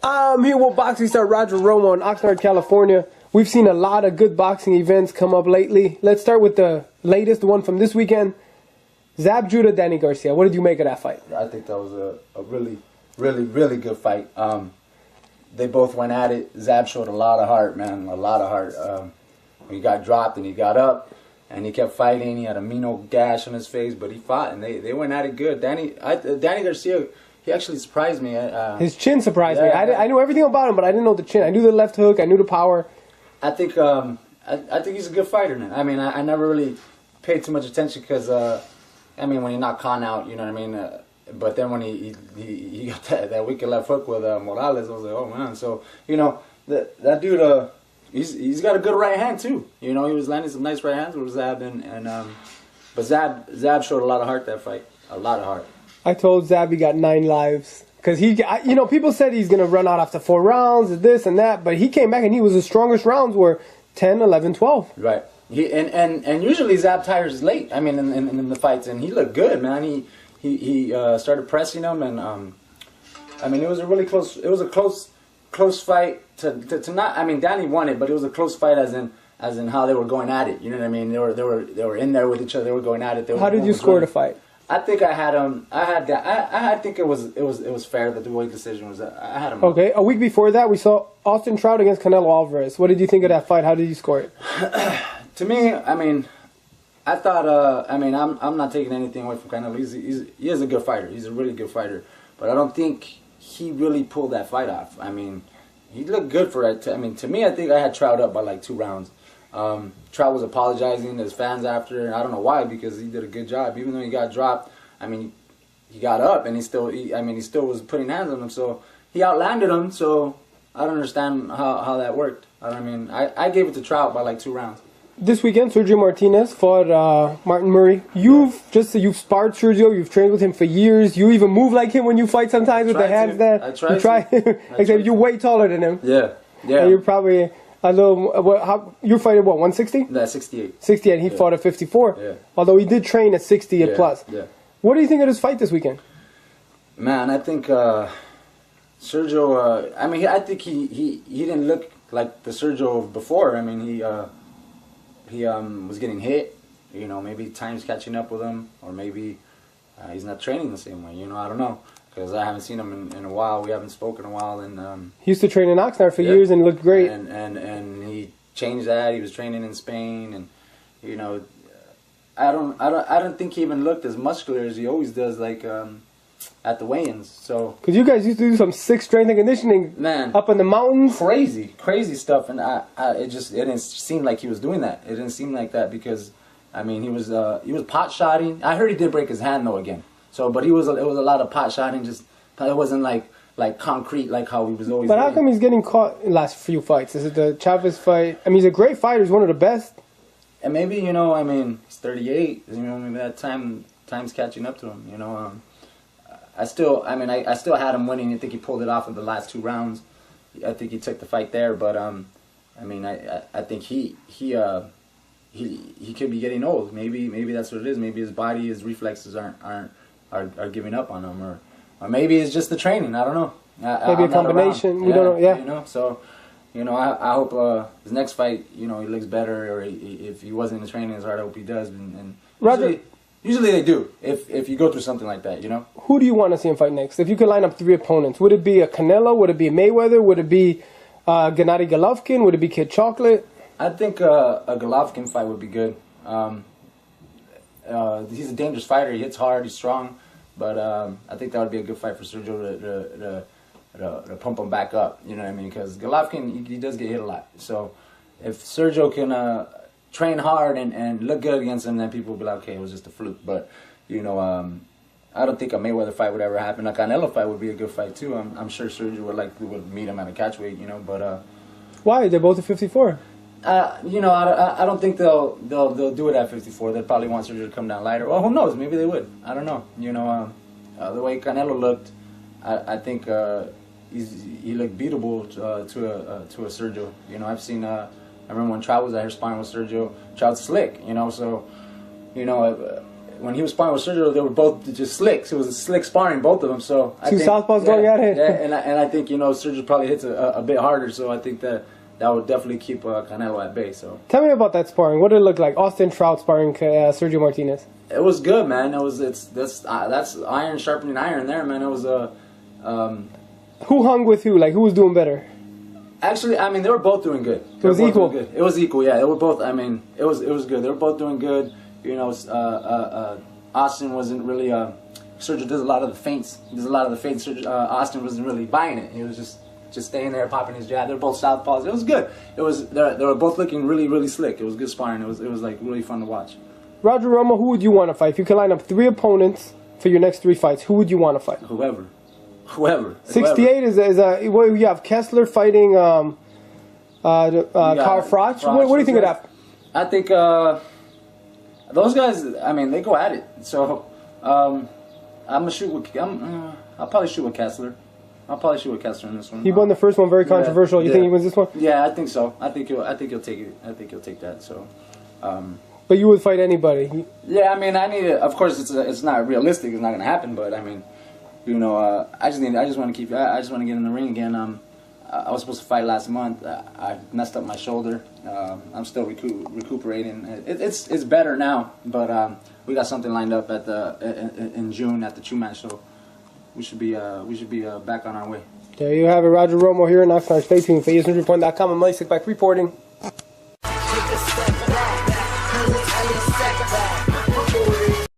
I'm here with boxing star Roger Romo in Oxnard, California. We've seen a lot of good boxing events come up lately. Let's start with the latest, the one from this weekend. Zab Judah, Danny Garcia. What did you make of that fight? I think that was a really good fight. They both went at it. Zab showed a lot of heart, man, a lot of heart. He got dropped and he got up and he kept fighting. He had a mean old gash on his face, but he fought and they went at it good. Danny Garcia, he actually surprised me. His chin surprised me. I knew everything about him, but I didn't know the chin. I knew the left hook. I knew the power. I think he's a good fighter now. I mean, I never really paid too much attention because, I mean, when he knocked Khan out, you know what I mean? But then when he got that wicked left hook with Morales, I was like, oh, man. So, you know, that dude, he's got a good right hand, too. You know, he was landing some nice right hands with Zab. But Zab showed a lot of heart that fight. A lot of heart. I told Zab he got 9 lives. Because you know, people said he's going to run out after 4 rounds, and this and that. But he came back and the strongest rounds were 10, 11, 12. Right. And usually Zab tires late. I mean, in the fights, and he looked good, man. He started pressing him, and I mean, it was a really close. It was a close fight to not. I mean, Danny won it, but it was a close fight as in how they were going at it. You know what I mean? They were in there with each other. They were going at it. How did you score the fight? I think I had him. I think it was fair that the weight decision was. I had him. Okay. A week before that, we saw Austin Trout against Canelo Alvarez. What did you think of that fight? How did you score it? To me, I mean, I thought. I mean, I'm not taking anything away from Canelo. He is a good fighter. He's a really good fighter. But I don't think he really pulled that fight off. I mean, he looked good for it. I mean, to me, I think I had Trout up by like 2 rounds. Trout was apologizing to his fans after, and I don't know why, because he did a good job. Even though he got dropped, I mean, he got up and he still was putting hands on him. So he outlanded him. So I don't understand how that worked. I mean, I gave it to Trout by like 2 rounds. This weekend, Sergio Martinez fought Martin Murray. You've sparred Sergio. You've trained with him for years. You even move like him when you fight sometimes with the hands there. I try. Except you're way taller than him. Yeah. And you're probably a little. You're fighting what, 160? Yeah, 68. 68. He fought at 54. Yeah. Although he did train at 60 and plus. Yeah. What do you think of this fight this weekend? Man, I think Sergio. I mean, I think he didn't look like the Sergio of before. I mean, he was getting hit. You know, maybe time's catching up with him, or maybe he's not training the same way. You know, I don't know, because I haven't seen him in a while. We haven't spoken in a while, and he used to train in Oxnard for years and looked great. And he changed that. He was training in Spain, and you know, I don't think he even looked as muscular as he always does, like at the weigh-ins. So because you guys used to do some sick strength and conditioning, man, up in the mountains, crazy stuff, and it didn't seem like he was doing that. It didn't seem like that because, I mean, he was pot shotting. I heard he did break his hand though again. So, but it was a lot of pot shotting. Just it wasn't like concrete like how he was always. But how come he's getting caught in the last few fights? Is it the Chavez fight? I mean, he's a great fighter. He's one of the best. And maybe, you know, I mean, he's 38. You know, maybe that time's catching up to him. You know, I still had him winning. I think he pulled it off in the last 2 rounds. I think he took the fight there. But I mean, I think he could be getting old. Maybe that's what it is. Maybe his body, his reflexes are giving up on him, or maybe it's just the training. I don't know. Maybe a combination. We don't know. Yeah. You know, so. You know, I hope his next fight, you know, he looks better, or if he wasn't in training as hard, I hope he does. And usually they do, if you go through something like that, you know. Who do you want to see him fight next? If you could line up 3 opponents, would it be a Canelo? Would it be a Mayweather? Would it be Gennady Golovkin? Would it be Kid Chocolate? I think a Golovkin fight would be good. He's a dangerous fighter. He hits hard. He's strong. But I think that would be a good fight for Sergio to pump him back up, you know what I mean? Because Golovkin, he does get hit a lot. So if Sergio can train hard and look good against him, then people will be like, okay, it was just a fluke. But, you know, I don't think a Mayweather fight would ever happen. A Canelo fight would be a good fight, too. I'm sure Sergio would meet him at a catchweight, you know, but... Why? They're both at 54. You know, I don't think they'll do it at 54. They'll probably want Sergio to come down lighter. Well, who knows? Maybe they would. I don't know. You know, the way Canelo looked, I think... he looked beatable to a Sergio. You know, I remember when Trout was out here sparring with Sergio. Trout's slick, you know. So, you know, when he was sparring with Sergio, they were both just slicks. It was a slick sparring, both of them. So I Two think, southpaws going at it. Yeah, and I think Sergio probably hits a bit harder. So I think that would definitely keep Canelo at bay. So tell me about that sparring. What did it look like? Austin Trout sparring Sergio Martinez. It was good, man. That's iron sharpening iron there, man. It was who hung with who? Like who was doing better? Actually, I mean, they were both doing good. It was equal. It was equal, yeah. They were both. I mean, it was good. They were both doing good. Austin wasn't really. Sergio does a lot of the feints. Austin wasn't really buying it. He was just staying there, popping his jab. They're both southpaws. It was good. They were both looking really, really slick. It was good sparring. It was like really fun to watch. Roger Romo, who would you want to fight? If you could line up 3 opponents for your next 3 fights, who would you want to fight? Whoever. 68 is a. Well, you have Kessler fighting Carl Froch. What do you think of that? I think those guys. I mean, they go at it. So I'm gonna shoot with. I'll probably shoot with Kessler. In this one. He won the first one, very controversial. You think he wins this one? Yeah, I think so. I think he'll take it. I think he'll take that. So. But you would fight anybody. Yeah, I mean, I need to. Of course, it's not realistic. It's not gonna happen. But I mean. I just want to get in the ring again. I was supposed to fight last month. I messed up my shoulder. I'm still recuperating. It's better now, but we got something lined up in June at the Two-Man show. We should be back on our way. There you have it, Roger Romo here in Oxnard. Stay tuned for EsNews.com. I'm Mike Back reporting.